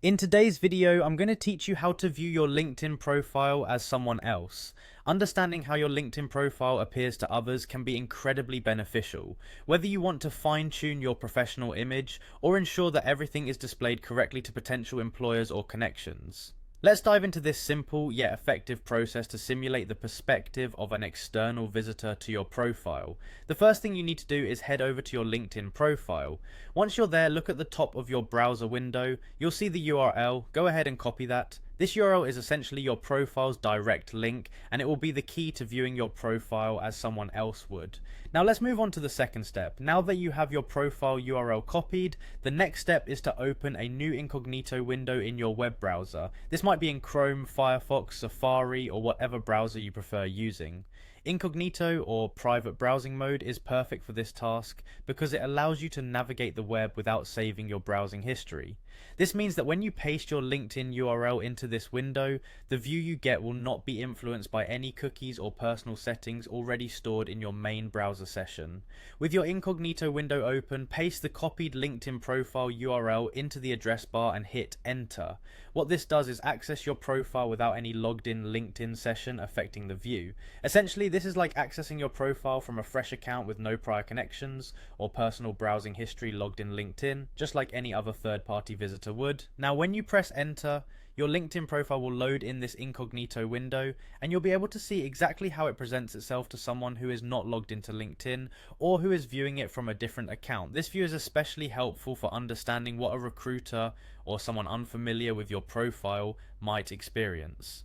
In today's video, I'm going to teach you how to view your LinkedIn profile as someone else. Understanding how your LinkedIn profile appears to others can be incredibly beneficial, whether you want to fine-tune your professional image or ensure that everything is displayed correctly to potential employers or connections. Let's dive into this simple yet effective process to simulate the perspective of an external visitor to your profile. The first thing you need to do is head over to your LinkedIn profile. Once you're there, look at the top of your browser window. You'll see the URL. Go ahead and copy that. This URL is essentially your profile's direct link, and it will be the key to viewing your profile as someone else would. Now let's move on to the second step. Now that you have your profile URL copied, the next step is to open a new incognito window in your web browser. This might be in Chrome, Firefox, Safari, or whatever browser you prefer using. Incognito or private browsing mode is perfect for this task because it allows you to navigate the web without saving your browsing history. This means that when you paste your LinkedIn URL into this window, the view you get will not be influenced by any cookies or personal settings already stored in your main browser session. With your incognito window open, paste the copied LinkedIn profile URL into the address bar and hit enter. What this does is access your profile without any logged in LinkedIn session affecting the view. Essentially, this is like accessing your profile from a fresh account with no prior connections or personal browsing history logged in LinkedIn, just like any other third-party visitor would. Now, when you press enter, your LinkedIn profile will load in this incognito window, and you'll be able to see exactly how it presents itself to someone who is not logged into LinkedIn or who is viewing it from a different account. This view is especially helpful for understanding what a recruiter or someone unfamiliar with your profile might experience.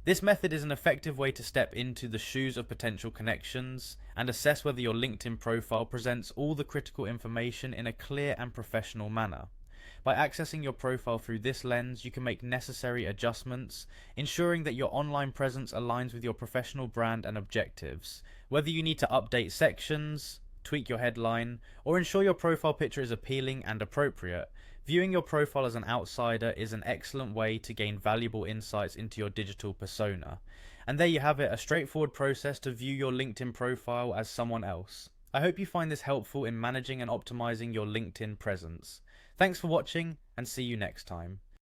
This method is an effective way to step into the shoes of potential connections and assess whether your LinkedIn profile presents all the critical information in a clear and professional manner. By accessing your profile through this lens, you can make necessary adjustments, ensuring that your online presence aligns with your professional brand and objectives. Whether you need to update sections, tweak your headline, or ensure your profile picture is appealing and appropriate, viewing your profile as an outsider is an excellent way to gain valuable insights into your digital persona. And there you have it, a straightforward process to view your LinkedIn profile as someone else. I hope you find this helpful in managing and optimizing your LinkedIn presence. Thanks for watching, and see you next time.